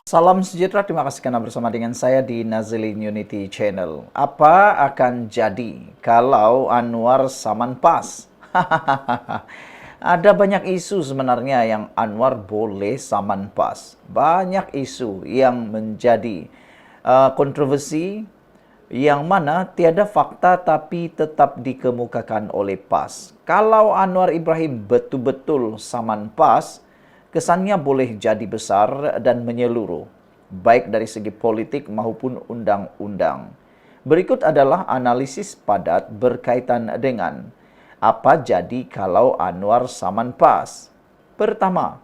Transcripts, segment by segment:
Salam sejahtera, terima kasih karena bersama dengan saya di Nazilin Unity Channel. Apa akan jadi kalau Anwar Saman PAS? Ada banyak isu sebenarnya yang Anwar boleh saman PAS. Banyak isu yang menjadi kontroversi yang mana tiada fakta tapi tetap dikemukakan oleh PAS. Kalau Anwar Ibrahim betul-betul saman PAS, kesannya boleh jadi besar dan menyeluruh, baik dari segi politik maupun undang-undang. Berikut adalah analisis padat berkaitan dengan apa jadi kalau Anwar saman PAS. Pertama,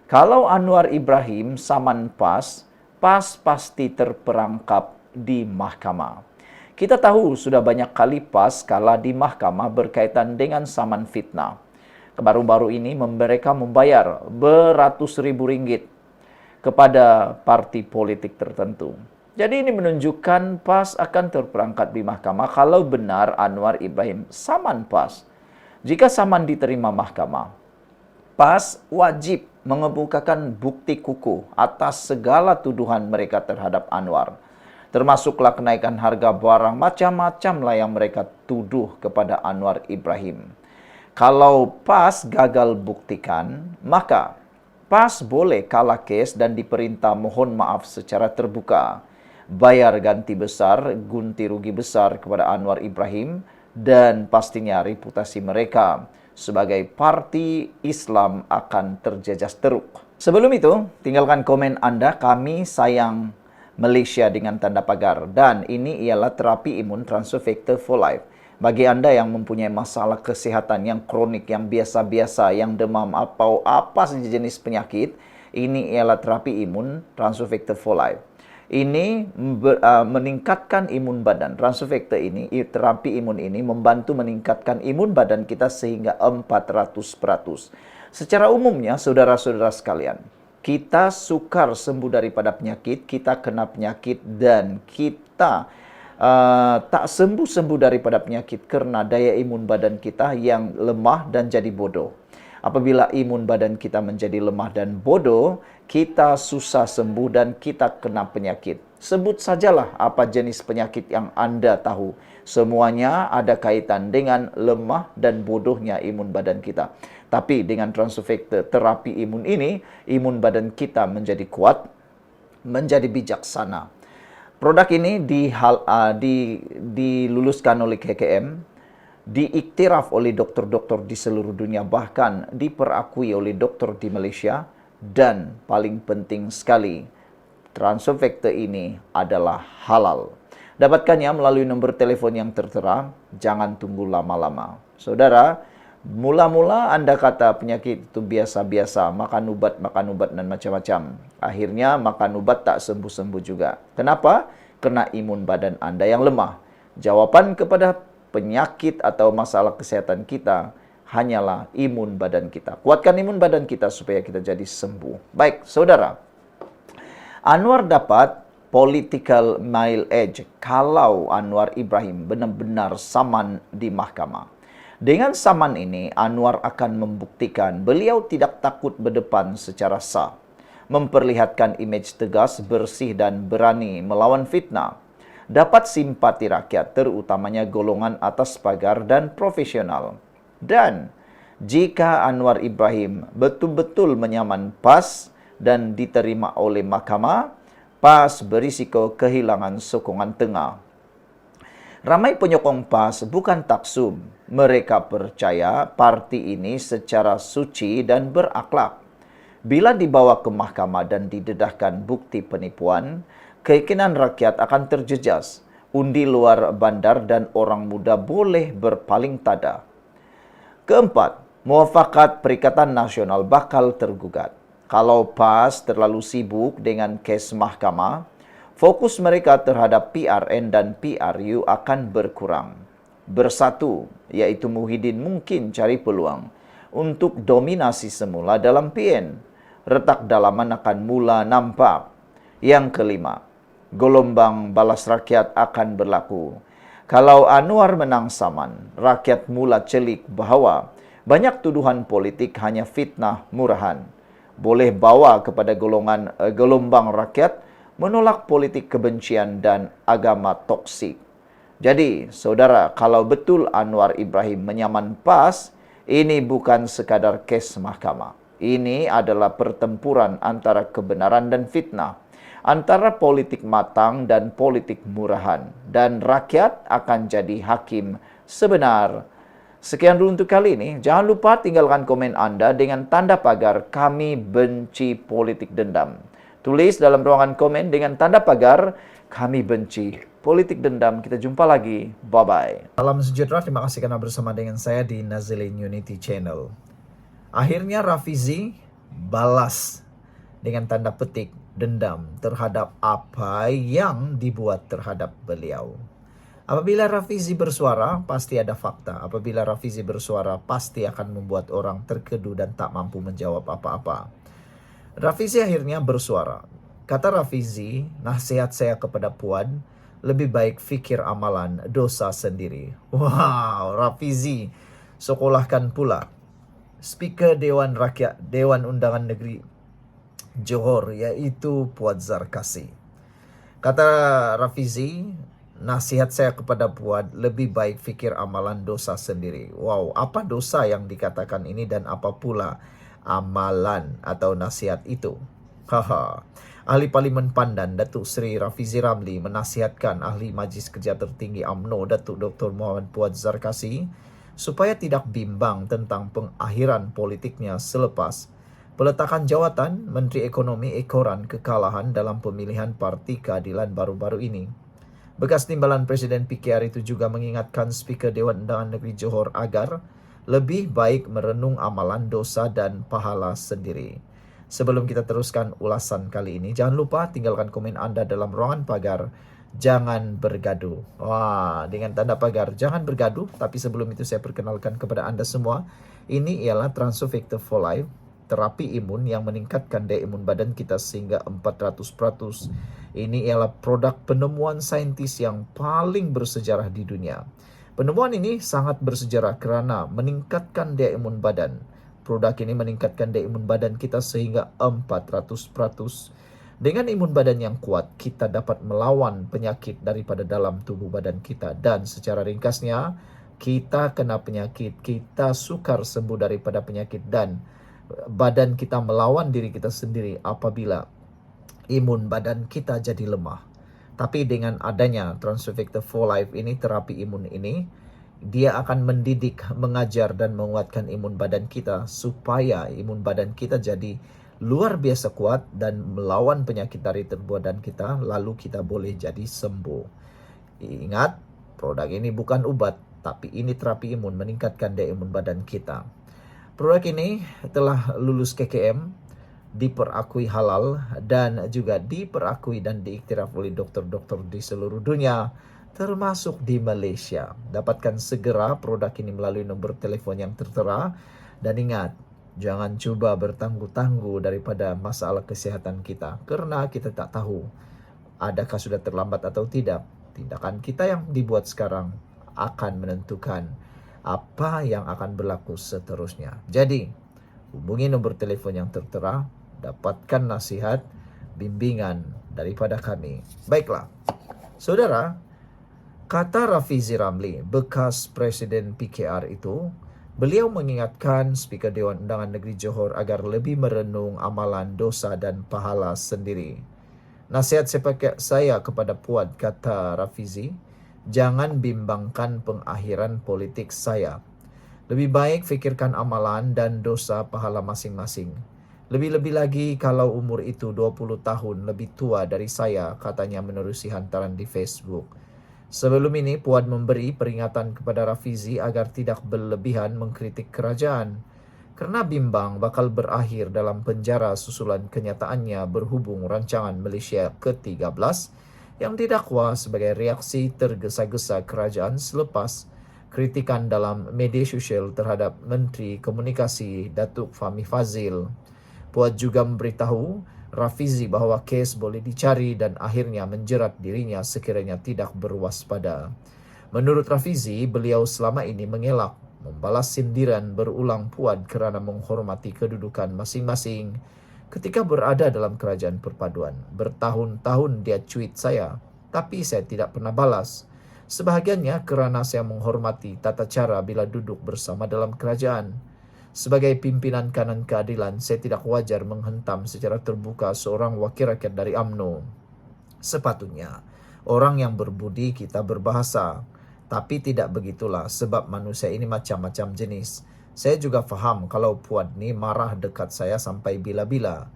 kalau Anwar Ibrahim saman PAS, PAS pasti terperangkap di mahkamah. Kita tahu sudah banyak kali PAS kalah di mahkamah berkaitan dengan saman fitnah. Baru-baru ini mereka membayar beratus ribu ringgit kepada parti politik tertentu. Jadi ini menunjukkan PAS akan terperangkap di mahkamah kalau benar Anwar Ibrahim saman PAS. Jika saman diterima mahkamah, PAS wajib mengemukakan bukti kukuh atas segala tuduhan mereka terhadap Anwar. Termasuklah kenaikan harga barang macam-macam lah yang mereka tuduh kepada Anwar Ibrahim. Kalau PAS gagal buktikan, maka PAS boleh kalah kes dan diperintah mohon maaf secara terbuka, bayar ganti besar, ganti rugi besar kepada Anwar Ibrahim, dan pastinya reputasi mereka sebagai parti Islam akan terjejas teruk. Sebelum itu, tinggalkan komen Anda, kami sayang Malaysia dengan tanda pagar, dan ini ialah terapi imun transfer factor for life. Bagi Anda yang mempunyai masalah kesihatan yang kronik, yang biasa-biasa, yang demam atau apa saja jenis penyakit, ini ialah terapi imun transfer factor for life. Ini meningkatkan imun badan. Transfer factor ini, terapi imun ini membantu meningkatkan imun badan kita sehingga 400%. Secara umumnya, saudara-saudara sekalian, kita sukar sembuh daripada penyakit, kita kena penyakit dan kita tak sembuh-sembuh daripada penyakit karena daya imun badan kita yang lemah dan jadi bodoh. Apabila imun badan kita menjadi lemah dan bodoh, kita susah sembuh dan kita kena penyakit. Sebut sajalah apa jenis penyakit yang Anda tahu. Semuanya ada kaitan dengan lemah dan bodohnya imun badan kita. Tapi dengan transfer factor terapi imun ini, imun badan kita menjadi kuat, menjadi bijaksana. Produk ini diluluskan oleh KKM, diiktiraf oleh dokter-dokter di seluruh dunia, bahkan diperakui oleh dokter di Malaysia, dan paling penting sekali, transfer factor ini adalah halal. Dapatkannya melalui nomor telepon yang tertera, jangan tunggu lama-lama. Saudara, mula-mula Anda kata penyakit itu biasa-biasa, makan ubat dan macam-macam. Akhirnya makan ubat tak sembuh-sembuh juga. Kenapa? Karena imun badan Anda yang lemah. Jawaban kepada penyakit atau masalah kesehatan kita hanyalah imun badan kita. Kuatkan imun badan kita supaya kita jadi sembuh. Baik, saudara. Anwar dapat political mileage kalau Anwar Ibrahim benar-benar saman di mahkamah. Dengan saman ini, Anwar akan membuktikan beliau tidak takut berdepan secara sah, memperlihatkan imej tegas, bersih dan berani melawan fitnah, dapat simpati rakyat, terutamanya golongan atas pagar dan profesional. Dan jika Anwar Ibrahim betul-betul menyaman PAS dan diterima oleh mahkamah, PAS berisiko kehilangan sokongan tengah. Ramai penyokong PAS bukan taksub. Mereka percaya parti ini secara suci dan berakhlak. Bila dibawa ke mahkamah dan didedahkan bukti penipuan, keyakinan rakyat akan terjejas. Undi luar bandar dan orang muda boleh berpaling tada. Keempat, muafakat Perikatan Nasional bakal tergugat. Kalau PAS terlalu sibuk dengan kes mahkamah, fokus mereka terhadap PRN dan PRU akan berkurang. Bersatu, yaitu Muhyiddin mungkin cari peluang untuk dominasi semula dalam PN. Retak dalaman akan mula nampak. Yang kelima, gelombang balas rakyat akan berlaku. Kalau Anwar menang saman, rakyat mula celik bahawa banyak tuduhan politik hanya fitnah murahan. boleh bawa kepada gelombang rakyat menolak politik kebencian dan agama toksik. Jadi, saudara, kalau betul Anwar Ibrahim menyaman PAS, ini bukan sekadar kes mahkamah. Ini adalah pertempuran antara kebenaran dan fitnah, antara politik matang dan politik murahan, dan rakyat akan jadi hakim sebenar. Sekian dulu untuk kali ini. Jangan lupa tinggalkan komen Anda dengan tanda pagar "Kami benci politik dendam". Tulis dalam ruangan komen dengan tanda pagar "Kami benci politik dendam". Kita jumpa lagi. Bye-bye. Salam sejahtera. Terima kasih karena bersama dengan saya di Nazilin Unity Channel. Akhirnya Rafizi balas dengan tanda petik dendam terhadap apa yang dibuat terhadap beliau. Apabila Rafizi bersuara, pasti ada fakta. Apabila Rafizi bersuara, pasti akan membuat orang terkedu dan tak mampu menjawab apa-apa. Rafizi akhirnya bersuara. Kata Rafizi, nasihat saya kepada Puan, lebih baik fikir amalan dosa sendiri. Wow, Rafizi sekolahkan pula Speaker Dewan Rakyat, Dewan Undangan Negeri Johor, yaitu Puan Zarkasi. Kata Rafizi, nasihat saya kepada Puan, lebih baik fikir amalan dosa sendiri. Wow, apa dosa yang dikatakan ini dan apa pula amalan atau nasihat itu? Haha. Ahli Parlimen Pandan, Datuk Seri Rafizi Ramli menasihatkan Ahli Majlis Kerja Tertinggi UMNO, Datuk Dr. Muhammad Puan Zarkasi, supaya tidak bimbang tentang pengakhiran politiknya selepas peletakan jawatan Menteri Ekonomi ekoran kekalahan dalam pemilihan Parti Keadilan baru-baru ini. Bekas timbalan Presiden PKR itu juga mengingatkan Speaker Dewan Undangan Negeri Johor agar lebih baik merenung amalan dosa dan pahala sendiri. Sebelum kita teruskan ulasan kali ini, jangan lupa tinggalkan komen Anda dalam ruangan pagar "Jangan bergaduh". Wah, dengan tanda pagar "Jangan bergaduh", tapi sebelum itu saya perkenalkan kepada Anda semua, ini ialah Transovector for Life, terapi imun yang meningkatkan daya imun badan kita sehingga 400%. Ini ialah produk penemuan saintis yang paling bersejarah di dunia. Penemuan ini sangat bersejarah kerana meningkatkan daya imun badan. Produk ini meningkatkan daya imun badan kita sehingga 400%. Dengan imun badan yang kuat, kita dapat melawan penyakit daripada dalam tubuh badan kita. Dan secara ringkasnya, kita kena penyakit, kita sukar sembuh daripada penyakit dan badan kita melawan diri kita sendiri apabila imun badan kita jadi lemah. Tapi dengan adanya Transovector for Life ini, terapi imun ini, dia akan mendidik, mengajar dan menguatkan imun badan kita supaya imun badan kita jadi luar biasa kuat dan melawan penyakit dari tubuh badan kita, lalu kita boleh jadi sembuh. Ingat, produk ini bukan obat, tapi ini terapi imun meningkatkan daya imun badan kita. Produk ini telah lulus KKM, diperakui halal dan juga diperakui dan diiktiraf oleh dokter-dokter di seluruh dunia, termasuk di Malaysia. Dapatkan segera produk ini melalui nombor telefon yang tertera. Dan ingat, jangan cuba bertangguh-tangguh daripada masalah kesehatan kita, karena kita tak tahu adakah sudah terlambat atau tidak. Tindakan kita yang dibuat sekarang akan menentukan apa yang akan berlaku seterusnya. Jadi, hubungi nombor telepon yang tertera, dapatkan nasihat, bimbingan daripada kami. Baiklah, saudara, kata Rafizi Ramli, bekas Presiden PKR itu, beliau mengingatkan Speaker Dewan Undangan Negeri Johor agar lebih merenung amalan dosa dan pahala sendiri. Nasihat saya kepada Puan, kata Rafizi, jangan bimbangkan pengakhiran politik saya. Lebih baik fikirkan amalan dan dosa pahala masing-masing. Lebih-lebih lagi kalau umur itu 20 tahun lebih tua dari saya, katanya menerusi hantaran di Facebook. Sebelum ini, Puan memberi peringatan kepada Rafizi agar tidak berlebihan mengkritik kerajaan, kerana bimbang bakal berakhir dalam penjara susulan kenyataannya berhubung rancangan Malaysia ke-13 yang didakwa sebagai reaksi tergesa-gesa kerajaan selepas kritikan dalam media sosial terhadap Menteri Komunikasi Datuk Fahmi Fadzil. Puan juga memberitahu Rafizi bahawa kes boleh dicari dan akhirnya menjerat dirinya sekiranya tidak berwaspada. Menurut Rafizi, beliau selama ini mengelak membalas sindiran berulang Puan kerana menghormati kedudukan masing-masing Ketika berada dalam kerajaan perpaduan, bertahun-tahun dia cuit saya, tapi saya tidak pernah balas. Sebahagiannya kerana saya menghormati tata cara bila duduk bersama dalam kerajaan. Sebagai pimpinan kanan keadilan, saya tidak wajar menghentam secara terbuka seorang wakil rakyat dari UMNO. Sepatutnya, orang yang berbudi kita berbahasa. Tapi tidak begitulah sebab manusia ini macam-macam jenis. Saya juga faham kalau Puan ni marah dekat saya sampai bila-bila.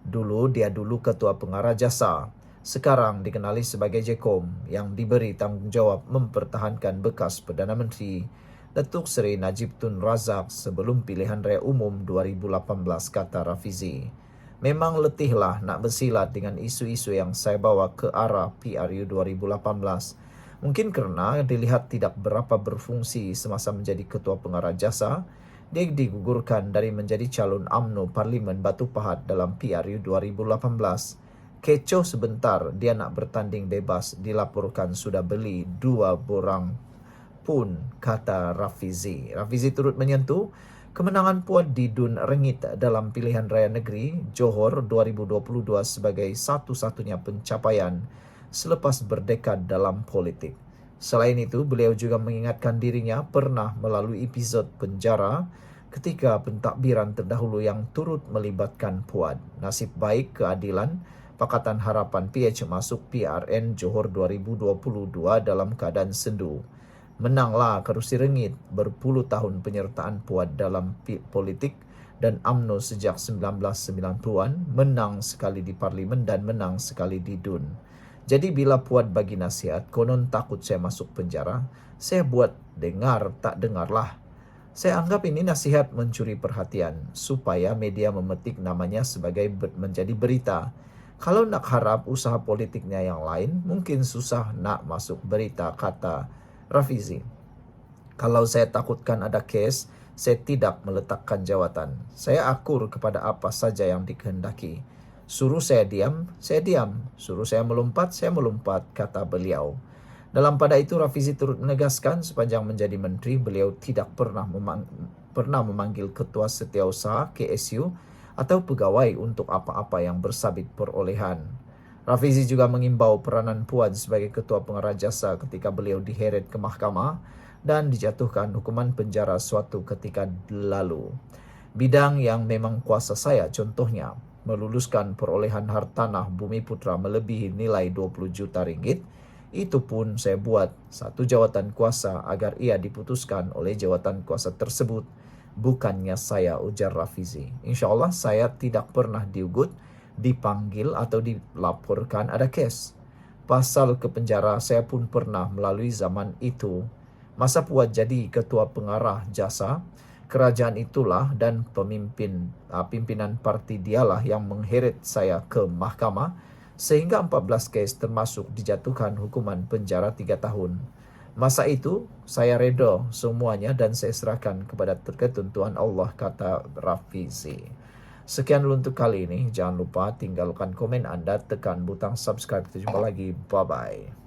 Dia dulu ketua pengarah jasa. Sekarang dikenali sebagai Jekom yang diberi tanggungjawab mempertahankan bekas Perdana Menteri Datuk Seri Najib Tun Razak sebelum pilihan raya umum 2018, kata Rafizi. Memang letihlah nak bersilat dengan isu-isu yang saya bawa ke arah PRU 2018. Mungkin kerana dilihat tidak berapa berfungsi semasa menjadi ketua pengarah jasa, dia digugurkan dari menjadi calon UMNO Parlimen Batu Pahat dalam PRU 2018. Kecoh sebentar, dia nak bertanding bebas, dilaporkan sudah beli 2 borang pun, kata Rafizi. Rafizi turut menyentuh kemenangan Puan di Dun Rengit dalam pilihan raya negeri Johor 2022 sebagai satu-satunya pencapaian selepas berdekad dalam politik. Selain itu, beliau juga mengingatkan dirinya pernah melalui episod penjara ketika pentadbiran terdahulu yang turut melibatkan Puan. Nasib baik keadilan Pakatan Harapan PH masuk PRN Johor 2022 dalam keadaan sendu. Menanglah kerusi Rengit, berpuluh tahun penyertaan Puan dalam politik dan UMNO sejak 1990-an, menang sekali di Parlimen dan menang sekali di DUN. Jadi bila Puan bagi nasihat, konon takut saya masuk penjara, saya buat dengar tak dengarlah. Saya anggap ini nasihat mencuri perhatian supaya media memetik namanya sebagai menjadi berita. Kalau nak harap usaha politiknya yang lain, mungkin susah nak masuk berita, kata Rafizi. Kalau saya takutkan ada kes, saya tidak meletakkan jawatan. Saya akur kepada apa saja yang dikehendaki. Suruh saya diam, saya diam. Suruh saya melompat, kata beliau. Dalam pada itu, Rafizi turut menegaskan sepanjang menjadi menteri, beliau tidak pernah memanggil ketua setiausaha KSU atau pegawai untuk apa-apa yang bersabit perolehan. Rafizi juga mengimbau peranan Puan sebagai ketua pengarah jasa ketika beliau diheret ke mahkamah dan dijatuhkan hukuman penjara suatu ketika lalu. Bidang yang memang kuasa saya, contohnya meluluskan perolehan hartanah Bumi Putra melebihi nilai 20 juta ringgit, itu pun saya buat satu jawatan kuasa agar ia diputuskan oleh jawatan kuasa tersebut, bukannya saya, ujar Rafizi. InsyaAllah saya tidak pernah diugut, dipanggil atau dilaporkan ada kes. Pasal ke penjara saya pun pernah melalui zaman itu. Masa Puan jadi ketua pengarah jasa, kerajaan itulah dan pimpinan parti dialah yang mengheret saya ke mahkamah sehingga 14 kes termasuk dijatuhkan hukuman penjara 3 tahun. Masa itu, saya reda semuanya dan saya serahkan kepada ketentuan Allah, kata Rafizi. Sekian dulu untuk kali ini. Jangan lupa tinggalkan komen anda, tekan butang subscribe. Kita jumpa lagi. Bye-bye.